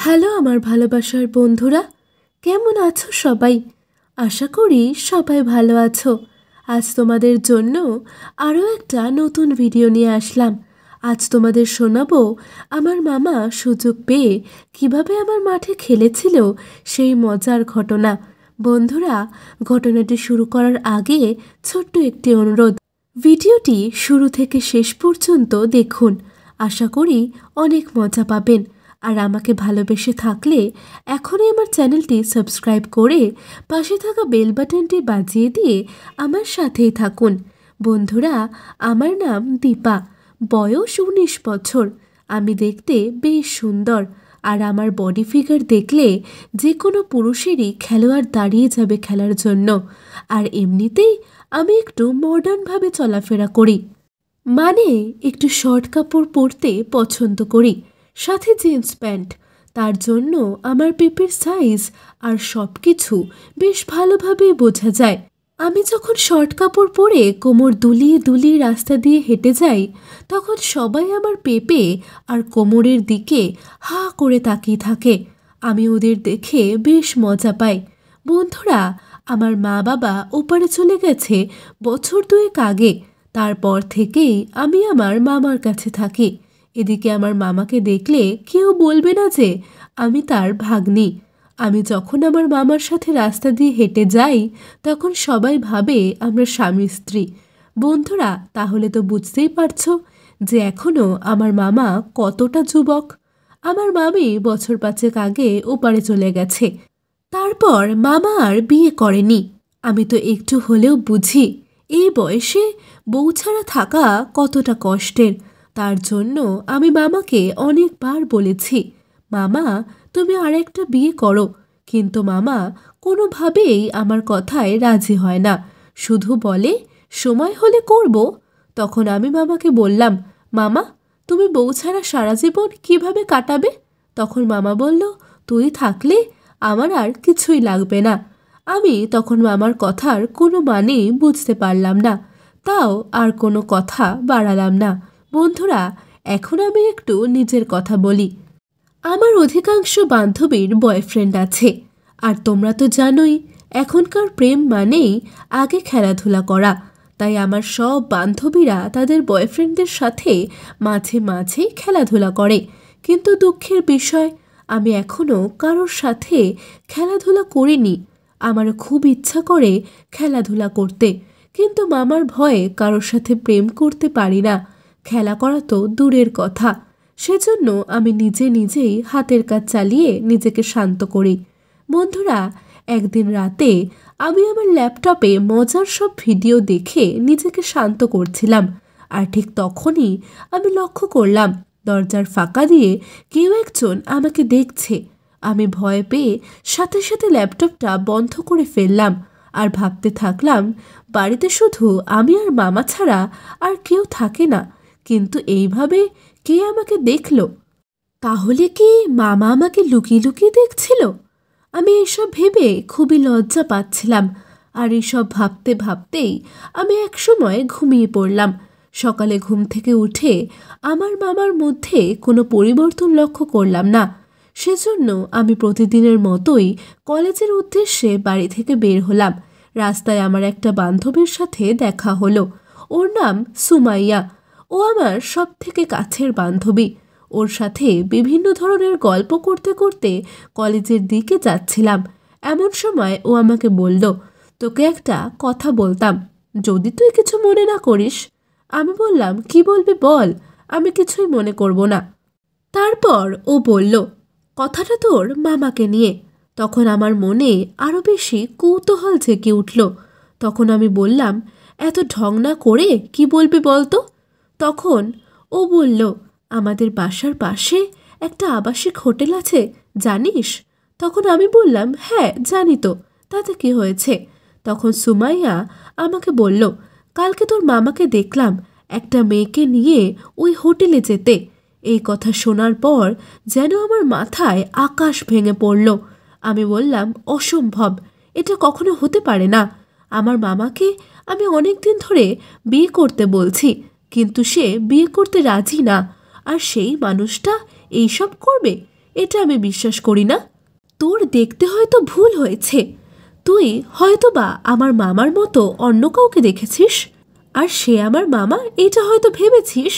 Hello আমার ভালোবাসার বন্ধুরা, কেমন আছো সবাই? আশা করি সবাই ভালো আছো। আজ তোমাদের জন্য আরও একটা নতুন ভিডিও নিয়ে আসলাম। আজ তোমাদের শোনাবো আমার মামা সুযোগ পেয়ে কিভাবে আমার মাঠে খেলেছিল সেই মজার ঘটনা। বন্ধুরা, ঘটনাটি শুরু করার আগে ছোট্ট একটি অনুরোধ, ভিডিওটি শুরু থেকে শেষ পর্যন্ত দেখুন। আশা করি অনেক মজা পাবেন। আর আমাকে ভালোবেসে থাকলে এখনই আমার চ্যানেলটি সাবস্ক্রাইব করে পাশে থাকা বেল বাটনটি বাজিয়ে দিয়ে আমার সাথেই থাকুন। বন্ধুরা, আমার নাম দীপা, বয়স 19 বছর। আমি দেখতে বেশ সুন্দর, আর আমার বডি ফিগার দেখলে যে কোনো পুরুষেরই খেলোয়াড় দাঁড়িয়ে যাবে খেলার জন্য। আর এমনিতেই আমি একটু মডার্নভাবে চলাফেরা করি, মানে একটু শর্ট কাপড় পরতে পছন্দ করি, সাথে জিন্স প্যান্ট। তার জন্য আমার পেপের সাইজ আর সব কিছু বেশ ভালোভাবেই বোঝা যায়। আমি যখন শর্ট কাপড় পরে কোমর দুলিয়ে দুলিয়ে রাস্তা দিয়ে হেঁটে যাই, তখন সবাই আমার পেপে আর কোমরের দিকে হা করে তাকিয়ে থাকে। আমি ওদের দেখে বেশ মজা পাই। বন্ধুরা, আমার মা বাবা ওপারে চলে গেছে বছর 2 আগে। তারপর থেকেই আমি আমার মামার কাছে থাকি। এদিকে আমার মামাকে দেখলে কেউ বলবে না যে আমি তার ভাগ্নি। আমি যখন আমার মামার সাথে রাস্তা দিয়ে হেঁটে যাই, তখন সবাই ভাবে আমরা স্বামী স্ত্রী। বন্ধুরা, তাহলে তো বুঝতেই পারছো যে এখনও আমার মামা কতটা যুবক। আমার মামি বছর 5 আগে ওপারে চলে গেছে। তারপর মামা আর বিয়ে করেনি। আমি তো একটু হলেও বুঝি এই বয়সে বউ ছাড়া থাকা কতটা কষ্টের। তার জন্য আমি মামাকে অনেকবার বলেছি, মামা তুমি আরেকটা বিয়ে করো। কিন্তু মামা কোনোভাবেই আমার কথায় রাজি হয় না, শুধু বলে সময় হলে করব। তখন আমি মামাকে বললাম, মামা তুমি বউ ছাড়া সারা জীবন কিভাবে কাটাবে? তখন মামা বলল, তুই থাকলে আমার আর কিছুই লাগবে না। আমি তখন মামার কথার কোনো মানেই বুঝতে পারলাম না, তাও আর কোনো কথা বাড়ালাম না। বন্ধুরা, এখন আমি একটু নিজের কথা বলি। আমার অধিকাংশ বান্ধবীর বয়ফ্রেন্ড আছে, আর তোমরা তো জানোই এখনকার প্রেম মানেই আগে খেলাধুলা করা। তাই আমার সব বান্ধবীরা তাদের বয়ফ্রেন্ডদের সাথে মাঝে মাঝে খেলাধুলা করে। কিন্তু দুঃখের বিষয়, আমি এখনও কারোর সাথে খেলাধুলা করিনি। আমার খুব ইচ্ছা করে খেলাধুলা করতে, কিন্তু মামার ভয়ে কারোর সাথে প্রেম করতে পারি না। খেলা করা তো দূরের কথা। সেজন্য আমি নিজেই হাতের কাজ চালিয়ে নিজেকে শান্ত করি। বন্ধুরা, একদিন রাতে আমি আমার ল্যাপটপে মজার সব ভিডিও দেখে নিজেকে শান্ত করছিলাম। আর ঠিক তখনই আমি লক্ষ্য করলাম দরজার ফাঁকা দিয়ে কেউ একজন আমাকে দেখছে। আমি ভয় পেয়ে সাথে সাথে ল্যাপটপটা বন্ধ করে ফেললাম আর ভাবতে থাকলাম, বাড়িতে শুধু আমি আর মামা ছাড়া আর কেউ থাকে না, কিন্তু এইভাবে কে আমাকে দেখল? তাহলে কি মামা আমাকে লুকিয়ে লুকিয়ে দেখছিল? আমি এসব ভেবে খুবই লজ্জা পাচ্ছিলাম। আর এসব ভাবতে ভাবতেই আমি একসময় ঘুমিয়ে পড়লাম। সকালে ঘুম থেকে উঠে আমার মামার মধ্যে কোনো পরিবর্তন লক্ষ্য করলাম না। সেজন্য আমি প্রতিদিনের মতোই কলেজের উদ্দেশ্যে বাড়ি থেকে বের হলাম। রাস্তায় আমার একটা বান্ধবীর সাথে দেখা হলো। ওর নাম সুমাইয়া। ও আমার সব থেকে কাছের বান্ধবী। ওর সাথে বিভিন্ন ধরনের গল্প করতে করতে কলেজের দিকে যাচ্ছিলাম। এমন সময় ও আমাকে বলল, তোকে একটা কথা বলতাম, যদি তুই কিছু মনে না করিস। আমি বললাম, কি বলবি বল, আমি কিছুই মনে করব না। তারপর ও বলল, কথাটা তোর মামাকে নিয়ে। তখন আমার মনে আরও বেশি কৌতূহল জেগে উঠল। তখন আমি বললাম, এত ঢং না করে কি বলবি বলতো? তখন ও বলল, আমাদের বাসার পাশে একটা আবাসিক হোটেল আছে, জানিস? তখন আমি বললাম, হ্যাঁ জানি তো, তাতে কি হয়েছে? তখন সুমাইয়া আমাকে বলল, কালকে তোর মামাকে দেখলাম একটা মেয়েকে নিয়ে ওই হোটেলে যেতে। এই কথা শোনার পর যেন আমার মাথায় আকাশ ভেঙে পড়ল। আমি বললাম, অসম্ভব, এটা কখনো হতে পারে না। আমার মামাকে আমি অনেক দিন ধরে বিয়ে করতে বলছি, কিন্তু সে বিয়ে করতে রাজি না। আর সেই মানুষটা এইসব করবে, এটা আমি বিশ্বাস করি না। তোর দেখতে হয়তো ভুল হয়েছে, তুই হয়তোবা আমার মামার মতো অন্য কাউকে দেখেছিস, আর সে আমার মামা এটা হয়তো ভেবেছিস।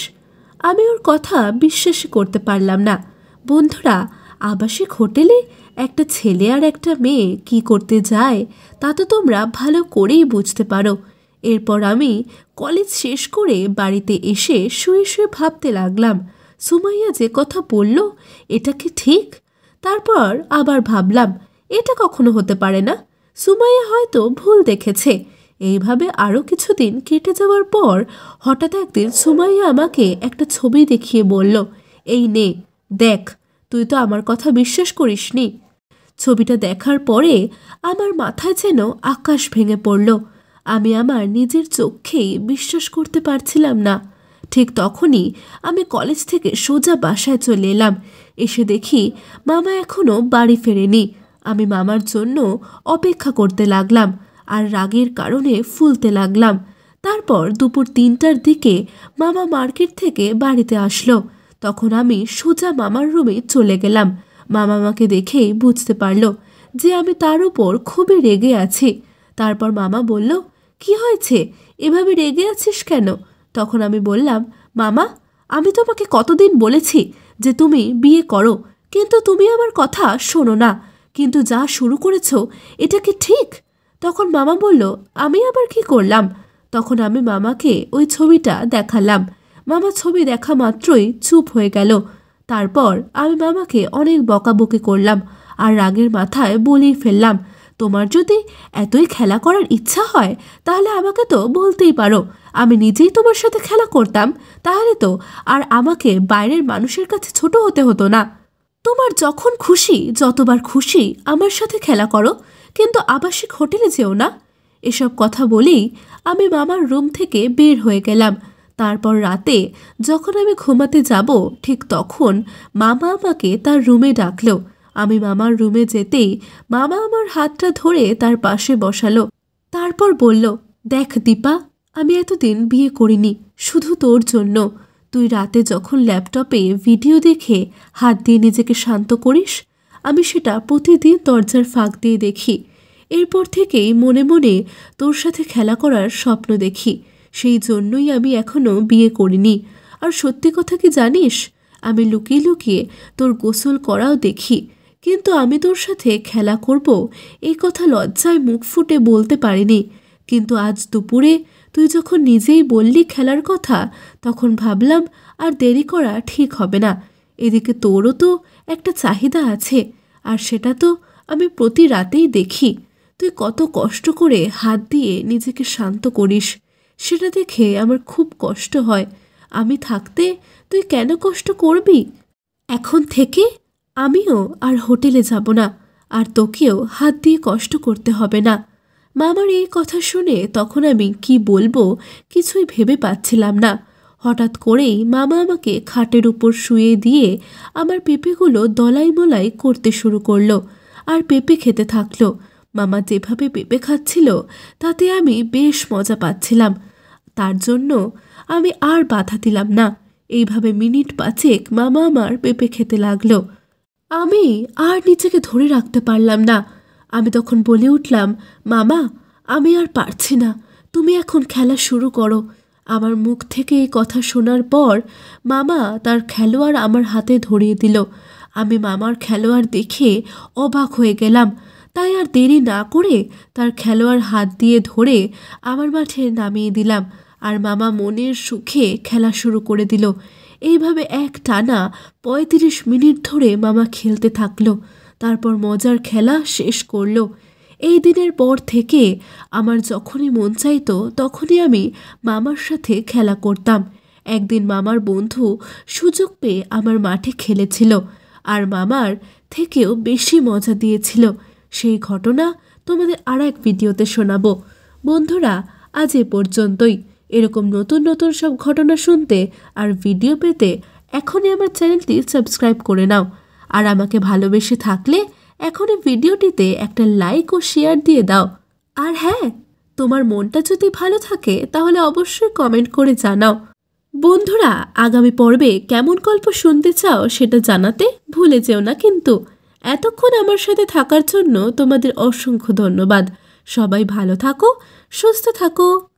আমি ওর কথা বিশ্বাস করতে পারলাম না। বন্ধুরা, আবাসিক হোটেলে একটা ছেলে আর একটা মেয়ে কি করতে যায় তা তো তোমরা ভালো করেই বুঝতে পারো। এরপর আমি কলেজ শেষ করে বাড়িতে এসে শুয়ে শুয়ে ভাবতে লাগলাম, সুমাইয়া যে কথা বলল এটা কি ঠিক? তারপর আবার ভাবলাম এটা কখনো হতে পারে না, সুমাইয়া হয়তো ভুল দেখেছে। এইভাবে আরও কিছুদিন কেটে যাওয়ার পর হঠাৎ একদিন সুমাইয়া আমাকে একটা ছবি দেখিয়ে বলল, এই নে দেখ, তুই তো আমার কথা বিশ্বাস করিসনি। ছবিটা দেখার পরে আমার মাথায় যেন আকাশ ভেঙে পড়ল। আমি আমার নিজের চোখেই বিশ্বাস করতে পারছিলাম না। ঠিক তখনই আমি কলেজ থেকে সোজা বাসায় চলে এলাম। এসে দেখি মামা এখনও বাড়ি ফেরেনি। আমি মামার জন্য অপেক্ষা করতে লাগলাম আর রাগের কারণে ফুলতে লাগলাম। তারপর দুপুর 3টার দিকে মামা মার্কেট থেকে বাড়িতে আসলো। তখন আমি সোজা মামার রুমে চলে গেলাম। মামা আমাকে দেখেই বুঝতে পারল যে আমি তার উপর খুবই রেগে আছি। তারপর মামা বলল, কি হয়েছে, এভাবে রেগে আছিস কেন? তখন আমি বললাম, মামা, আমি তোমাকে কতদিন বলেছি যে তুমি বিয়ে করো, কিন্তু তুমি আমার কথা শোনো না, কিন্তু যা শুরু করেছ এটা কি ঠিক? তখন মামা বলল, আমি আবার কি করলাম? তখন আমি মামাকে ওই ছবিটা দেখালাম। মামা ছবি দেখা মাত্রই চুপ হয়ে গেল। তারপর আমি মামাকে অনেক বকাবকি করলাম আর রাগের মাথায় বলেই ফেললাম, তোমার যদি এতই খেলা করার ইচ্ছা হয় তাহলে আমাকে তো বলতেই পারো, আমি নিজেই তোমার সাথে খেলা করতাম, তাহলে তো আর আমাকে বাইরের মানুষের কাছে ছোট হতে হতো না। তোমার যখন খুশি, যতবার খুশি আমার সাথে খেলা করো, কিন্তু আবাসিক হোটেলে যেও না। এসব কথা বলেই আমি মামার রুম থেকে বের হয়ে গেলাম। তারপর রাতে যখন আমি ঘুমাতে যাব ঠিক তখন মামা আমাকে তার রুমে ডাকলো। আমি মামার রুমে যেতেই মামা আমার হাতটা ধরে তার পাশে বসালো। তারপর বলল, দেখ দীপা, আমি এতদিন বিয়ে করিনি শুধু তোর জন্য। তুই রাতে যখন ল্যাপটপে ভিডিও দেখে হাত দিয়ে নিজেকে শান্ত করিস, আমি সেটা প্রতিদিন দরজার ফাঁক দিয়ে দেখি। এরপর থেকেই মনে মনে তোর সাথে খেলা করার স্বপ্ন দেখি। সেই জন্যই আমি এখনও বিয়ে করিনি। আর সত্যি কথা কি জানিস, আমি লুকিয়ে লুকিয়ে তোর গোসল করাও দেখি, কিন্তু আমি তোর সাথে খেলা করব এই কথা লজ্জায় মুখ ফুটে বলতে পারিনি। কিন্তু আজ দুপুরে তুই যখন নিজেই বললি খেলার কথা, তখন ভাবলাম আর দেরি করা ঠিক হবে না। এদিকে তোরও তো একটা চাহিদা আছে, আর সেটা তো আমি প্রতি রাতেই দেখি। তুই কত কষ্ট করে হাত দিয়ে নিজেকে শান্ত করিস, সেটা দেখে আমার খুব কষ্ট হয়। আমি থাকতে তুই কেন কষ্ট করবি? এখন থেকে আমিও আর হোটেলে যাব না, আর তোকেও হাত দিয়ে কষ্ট করতে হবে না। মামার এই কথা শুনে তখন আমি কি বলবো কিছুই ভেবে পাচ্ছিলাম না। হঠাৎ করেই মামা আমাকে খাটের উপর শুয়ে দিয়ে আমার পেঁপেগুলো দলাই মলাই করতে শুরু করলো আর পেঁপে খেতে থাকলো। মামা যেভাবে পেঁপে খাচ্ছিল তাতে আমি বেশ মজা পাচ্ছিলাম। তার জন্য আমি আর বাধা দিলাম না। এইভাবে মিনিট 5 মামা আমার পেঁপে খেতে লাগলো। আমি আর নিজেকে ধরে রাখতে পারলাম না। আমি তখন বলে উঠলাম, মামা, আমি আর পারছি না, তুমি এখন খেলা শুরু করো। আমার মুখ থেকে এই কথা শোনার পর মামা তার খেলোয়াড় আমার হাতে ধরিয়ে দিল। আমি মামার খেলোয়াড় দেখে অবাক হয়ে গেলাম, তাই আর দেরি না করে তার খেলোয়াড় হাত দিয়ে ধরে আমার মাঠে নামিয়ে দিলাম। আর মামা মনের সুখে খেলা শুরু করে দিল। এইভাবে এক টানা 35 মিনিট ধরে মামা খেলতে থাকলো। তারপর মজার খেলা শেষ করলো। এই দিনের পর থেকে আমার যখনই মন চাইতো তখনই আমি মামার সাথে খেলা করতাম। একদিন মামার বন্ধু সুযোগ পেয়ে আমার মাঠে খেলেছিল আর মামার থেকেও বেশি মজা দিয়েছিল। সেই ঘটনা তোমাদের আর এক ভিডিওতে শোনাবো। বন্ধুরা, আজ এ পর্যন্তই। এরকম নতুন নতুন সব ঘটনা শুনতে আর ভিডিও পেতে এখনই আমার চ্যানেলটি সাবস্ক্রাইব করে নাও। আর আমাকে ভালোবেসে থাকলে এখনই ভিডিওটিতে একটা লাইক ও শেয়ার দিয়ে দাও। আর হ্যাঁ, তোমার মনটা যদি ভালো থাকে তাহলে অবশ্যই কমেন্ট করে জানাও। বন্ধুরা, আগামী পর্বে কেমন গল্প শুনতে চাও সেটা জানাতে ভুলে যেও না কিন্তু। এতক্ষণ আমার সাথে থাকার জন্য তোমাদের অসংখ্য ধন্যবাদ। সবাই ভালো থাকো, সুস্থ থাকো।